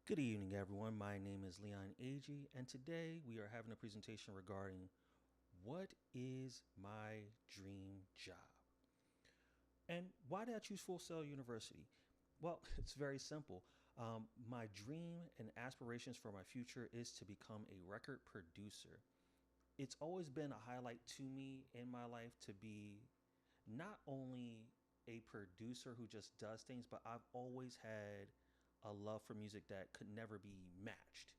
Good evening, everyone. My name is Leon Agee, and today we are having a presentation regarding what is my dream job and why did I choose Full Sail University? Well, it's very simple. My dream and aspirations for my future is to become a record producer. It's always been a highlight to me in my life to be not only a producer who just does things, but I've always had a love for music that could never be matched.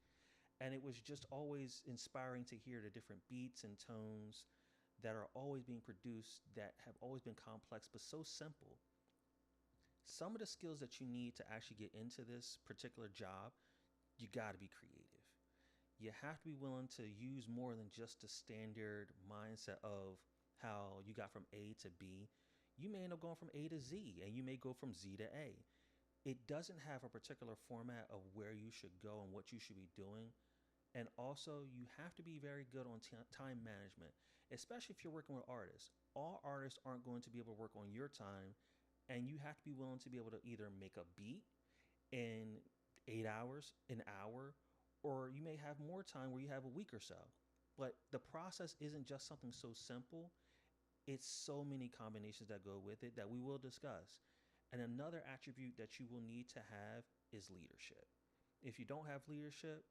And it was just always inspiring to hear the different beats and tones that are always being produced that have always been complex but so simple. Some of the skills that you need to actually get into this particular job, you got to be creative. You have to be willing to use more than just the standard mindset of how you got from A to B. You may end up going from A to Z, and you may go from Z to A. It doesn't have a particular format of where you should go and what you should be doing. And also, you have to be very good on time management, especially if you're working with artists. All artists aren't going to be able to work on your time, and you have to be willing to be able to either make a beat in 8 hours, an hour, or you may have more time where you have a week or so. But the process isn't just something so simple, it's so many combinations that go with it that we will discuss. And another attribute that you will need to have is leadership. If you don't have leadership,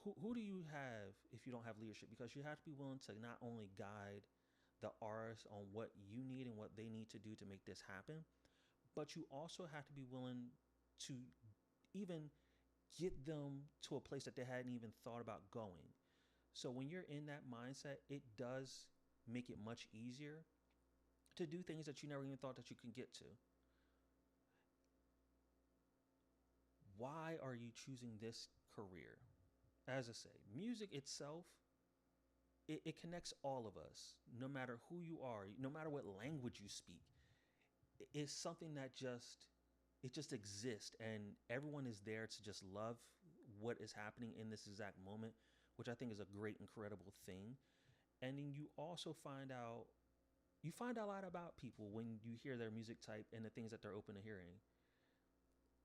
who do you have if you don't have leadership? Because you have to be willing to not only guide the artists on what you need and what they need to do to make this happen, but you also have to be willing to even get them to a place that they hadn't even thought about going. So when you're in that mindset, it does make it much easier to do things that you never even thought that you can get to. Why are you choosing this career? As I say, music itself, it connects all of us, no matter who you are, no matter what language you speak. It's something that just exists, and everyone is there to just love what is happening in this exact moment, which I think is a great, incredible thing. And then you find out a lot about people when you hear their music type and the things that they're open to hearing.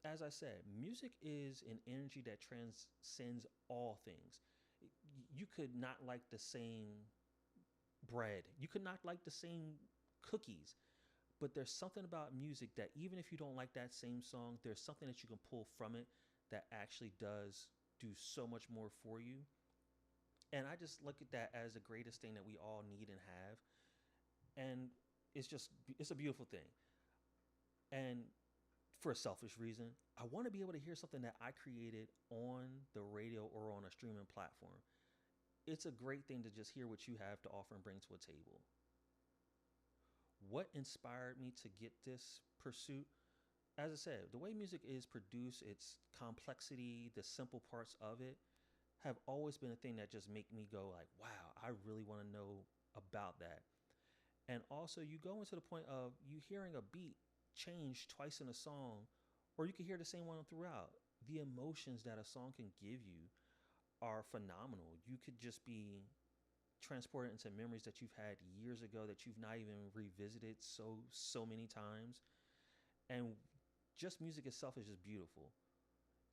As I said, music is an energy that transcends all things. You could not like the same bread, you could not like the same cookies, but there's something about music that even if you don't like that same song, there's something that you can pull from it that actually does do so much more for you. And I just look at that as the greatest thing that we all need and have. And it's a beautiful thing. And for a selfish reason, I want to be able to hear something that I created on the radio or on a streaming platform. It's a great thing to just hear what you have to offer and bring to a table. What inspired me to get this pursuit? As I said, the way music is produced, its complexity, the simple parts of it have always been a thing that just make me go like, wow, I really want to know about that. And also you go into the point of you hearing a beat change twice in a song, or you can hear the same one throughout. The emotions that a song can give you are phenomenal. You could just be transported into memories that you've had years ago that you've not even revisited so many times. And just music itself is just beautiful.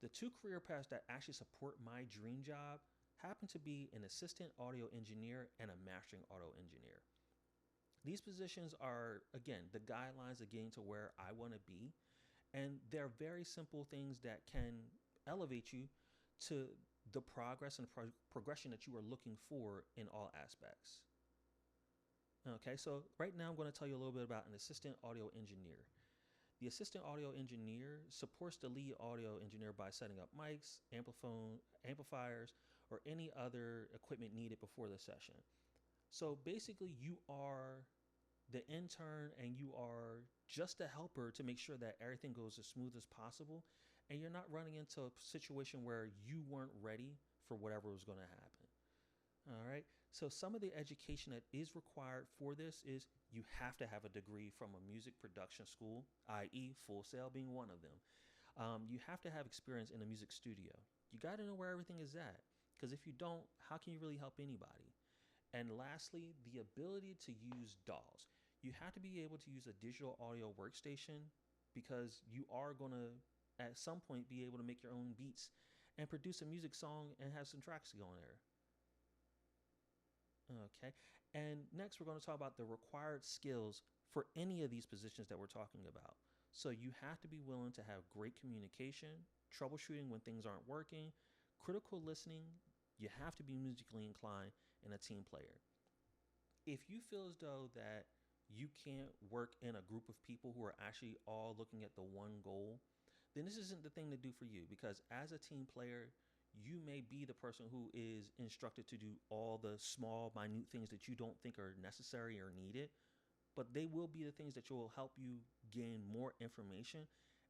The two career paths that actually support my dream job happen to be an assistant audio engineer and a mastering audio engineer. These positions are, again, the guidelines of getting to where I want to be. And they're very simple things that can elevate you to the progress and progression that you are looking for in all aspects. Okay, so right now I'm going to tell you a little bit about an assistant audio engineer. The assistant audio engineer supports the lead audio engineer by setting up mics, amplifiers, or any other equipment needed before the session. So basically, you are the intern and you are just a helper to make sure that everything goes as smooth as possible. And you're not running into a situation where you weren't ready for whatever was going to happen. All right. So some of the education that is required for this is you have to have a degree from a music production school, i.e., Full Sail being one of them. You have to have experience in a music studio. You got to know where everything is at. Because if you don't, how can you really help anybody? And lastly, the ability to use DAWs. You have to be able to use a digital audio workstation because you are going to, at some point be able to make your own beats and produce a music song and have some tracks going there. Okay. And next, we're going to talk about the required skills for any of these positions that we're talking about. So you have to be willing to have great communication, troubleshooting when things aren't working, critical listening. You have to be musically inclined and a team player. If you feel as though that you can't work in a group of people who are actually all looking at the one goal, then this isn't the thing to do for you, because as a team player, you may be the person who is instructed to do all the small, minute things that you don't think are necessary or needed, but they will be the things that will help you gain more information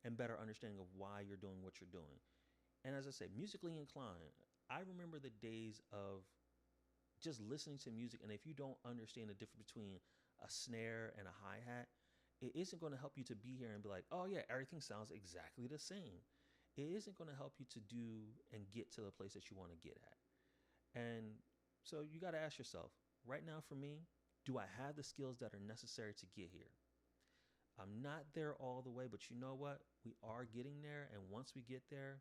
and better understanding of why you're doing what you're doing. And as I said, musically inclined, I remember the days of just listening to music, and if you don't understand the difference between a snare and a hi-hat, it isn't going to help you to be here and be like, oh yeah, everything sounds exactly the same. It isn't going to help you to do and get to the place that you want to get at. And so you got to ask yourself, right now for me, do I have the skills that are necessary to get here? I'm not there all the way, but you know what? We are getting there. And once we get there,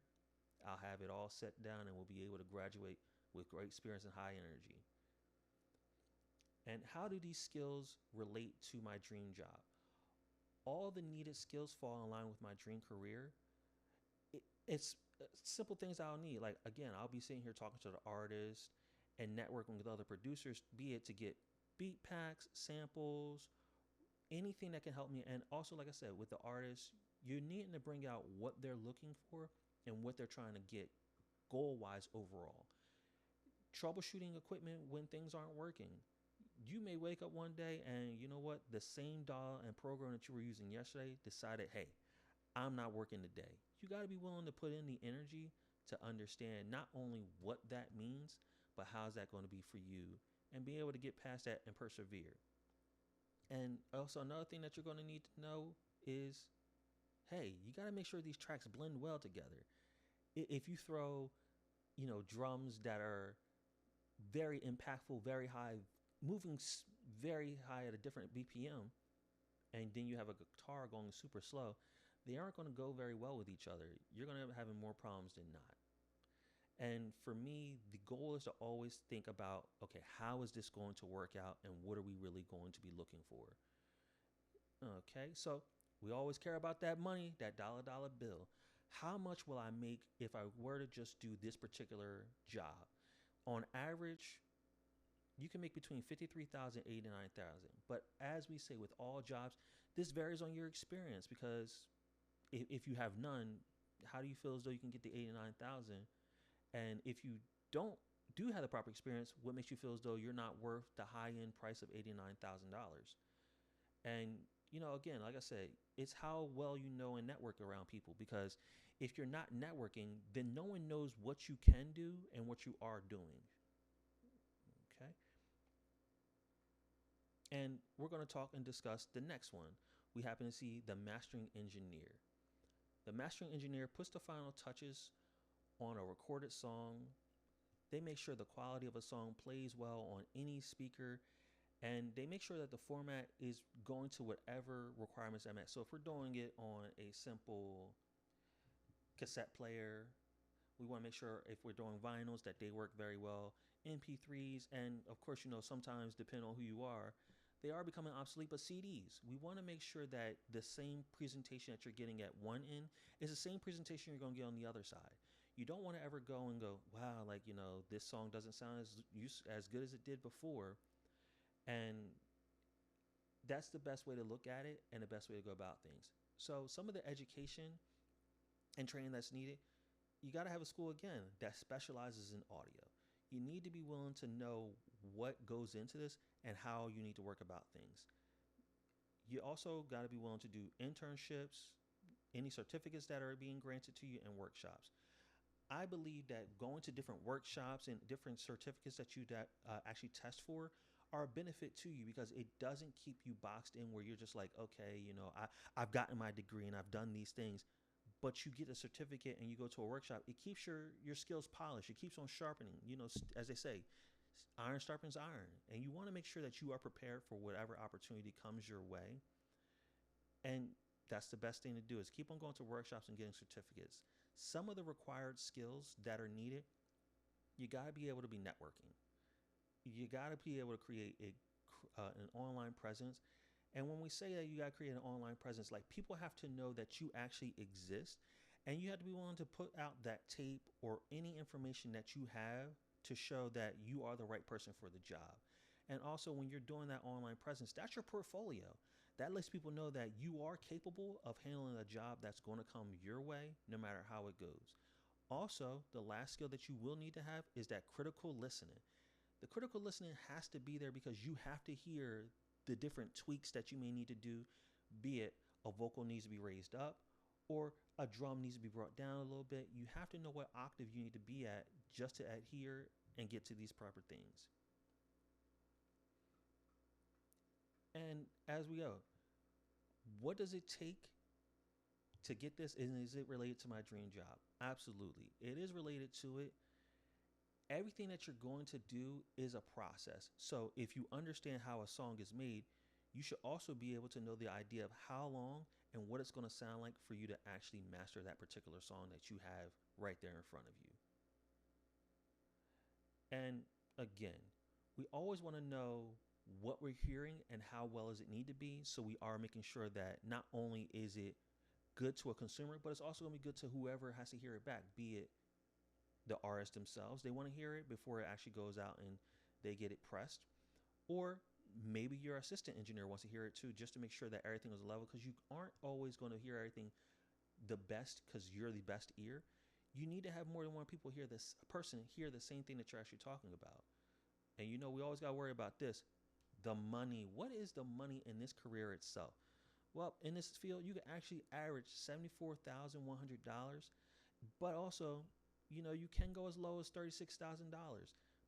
I'll have it all set down and we'll be able to graduate with great experience and high energy. And how do these skills relate to my dream job? All the needed skills fall in line with my dream career. It's simple things I'll need. Like, again, I'll be sitting here talking to the artist and networking with other producers, be it to get beat packs, samples, anything that can help me. And also, like I said, with the artists, you're needing to bring out what they're looking for and what they're trying to get goal wise overall. Troubleshooting equipment when things aren't working. You may wake up one day and you know what? The same DAW and program that you were using yesterday decided, hey, I'm not working today. You got to be willing to put in the energy to understand not only what that means, but how's that going to be for you, and be able to get past that and persevere. And also, another thing that you're going to need to know is, hey, you got to make sure these tracks blend well together. If you throw, drums that are very impactful, very high, moving very high at a different BPM, and then you have a guitar going super slow, they aren't going to go very well with each other. You're going to end up having more problems than not. And for me, the goal is to always think about, okay, how is this going to work out and what are we really going to be looking for? Okay, so we always care about that money, that dollar bill. How much will I make if I were to just do this particular job? On average, you can make between 53,000 and 89,000. But as we say with all jobs, this varies on your experience, because if you have none, how do you feel as though you can get the 89,000? And if you don't do have the proper experience, what makes you feel as though you're not worth the high end price of $89,000? And, again, like I said, it's how well you know and network around people, because if you're not networking, then no one knows what you can do and what you are doing. Okay. And we're going to talk and discuss the next one. We happen to see the mastering engineer. The mastering engineer puts the final touches on a recorded song. They make sure the quality of a song plays well on any speaker, and they make sure that the format is going to whatever requirements I'm at. So if we're doing it on a simple cassette player, we want to make sure if we're doing vinyls that they work very well. MP3s, and of course, sometimes depending on who you are, they are becoming obsolete, but CDs, we want to make sure that the same presentation that you're getting at one end is the same presentation you're going to get on the other side. You don't want to ever go and go, wow, this song doesn't sound as good as it did before. And that's the best way to look at it and the best way to go about things. So some of the education and training that's needed, you got to have a school, again, that specializes in audio. You need to be willing to know what goes into this and how you need to work about things. You also got to be willing to do internships, any certificates that are being granted to you, and workshops. I believe that going to different workshops and different certificates that you actually test for are a benefit to you, because it doesn't keep you boxed in where you're just like, okay, I've gotten my degree and I've done these things, but you get a certificate and you go to a workshop. It keeps your skills polished. It keeps on sharpening. As they say, iron sharpens iron, and you want to make sure that you are prepared for whatever opportunity comes your way. And That's the best thing to do is keep on going to workshops and getting certificates. Some of the required skills that are needed, you got to be able to be networking. You got to be able to create an online presence. And when we say that you got to create an online presence, like people have to know that you actually exist, and you have to be willing to put out that tape or any information that you have to show that you are the right person for the job. And also, when you're doing that online presence, that's your portfolio. That lets people know that you are capable of handling a job that's going to come your way, no matter how it goes. Also, the last skill that you will need to have is that critical listening. The critical listening has to be there because you have to hear the different tweaks that you may need to do, be it a vocal needs to be raised up or a drum needs to be brought down a little bit. You have to know what octave you need to be at just to adhere and get to these proper things. And as we go, what does it take to get this? And is it related to my dream job? Absolutely. It is related to it. Everything that you're going to do is a process. So if you understand how a song is made, you should also be able to know the idea of how long and what it's going to sound like for you to actually master that particular song that you have right there in front of you. And again, we always want to know what we're hearing and how well does it need to be. So we are making sure that not only is it good to a consumer, but it's also going to be good to whoever has to hear it back, be it the artist themselves. They want to hear it before it actually goes out and they get it pressed. Or maybe your assistant engineer wants to hear it too, just to make sure that everything is level, because you aren't always going to hear everything the best because you're the best ear. You need to have more than one people hear this person hear the same thing that you're actually talking about. And we always got to worry about this. The money. What is the money in this career itself? Well, in this field, you can actually average $74,100, but also, you can go as low as $36,000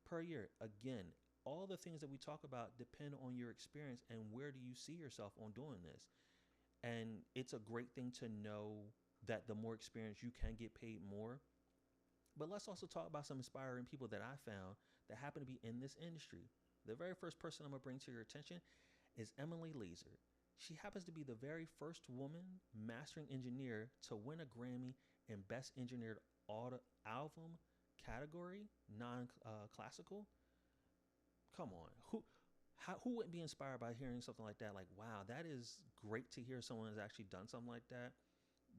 per year. Again, all the things that we talk about depend on your experience and where do you see yourself on doing this. And it's a great thing to know that the more experience you can get paid more. But let's also talk about some inspiring people that I found that happen to be in this industry. The very first person I'm going to bring to your attention is Emily Laser. She happens to be the very first woman mastering engineer to win a Grammy in Best Engineered Album category, non-classical. Come on, who wouldn't be inspired by hearing something like that? Like, wow, that is great to hear someone has actually done something like that.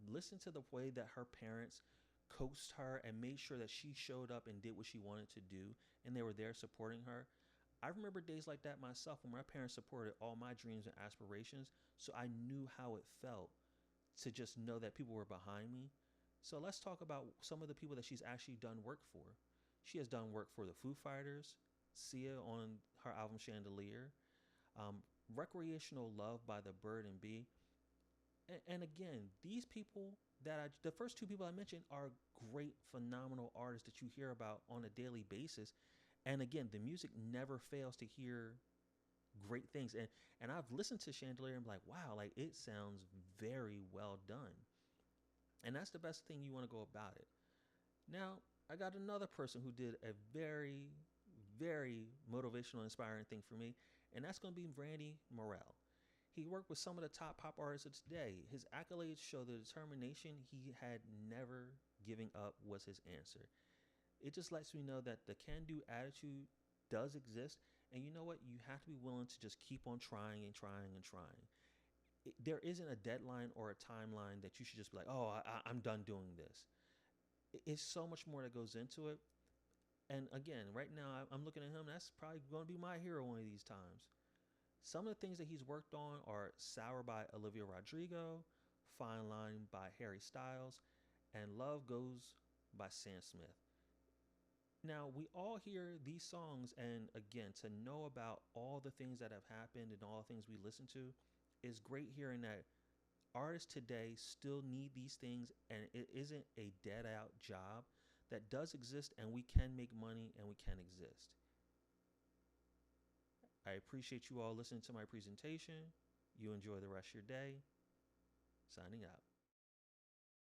Listen to the way that her parents coached her and made sure that she showed up and did what she wanted to do, and they were there supporting her. I remember days like that myself when my parents supported all my dreams and aspirations, so I knew how it felt to just know that people were behind me. So let's talk about some of the people that she's actually done work for. She has done work for the Foo Fighters, Sia on her album Chandelier, um, Recreational Love by the Bird and Bee. And again, these people the first two people I mentioned are great, phenomenal artists that you hear about on a daily basis. And again, the music never fails to hear great things. And I've listened to Chandelier and be like, wow, like it sounds very well done. And that's the best thing you want to go about it. Now, I got another person who did a very, very motivational, inspiring thing for me, and that's going to be Randy Morel. He worked with some of the top pop artists of today. His accolades show the determination he had. Never giving up was his answer. It just lets me know that the can-do attitude does exist, and you know what? You have to be willing to just keep on trying and trying and trying. There isn't a deadline or a timeline that you should just be like, oh, I'm done doing this. It's so much more that goes into it. And again, right now, I'm looking at him. That's probably going to be my hero one of these times. Some of the things that he's worked on are Sour by Olivia Rodrigo, Fine Line by Harry Styles, and Love Goes by Sam Smith. Now, we all hear these songs, and again, to know about all the things that have happened and all the things we listen to is great hearing that artists today still need these things, and it isn't a dead out job that does exist, and we can make money and we can exist. I appreciate you all listening to my presentation. You enjoy the rest of your day. Signing out.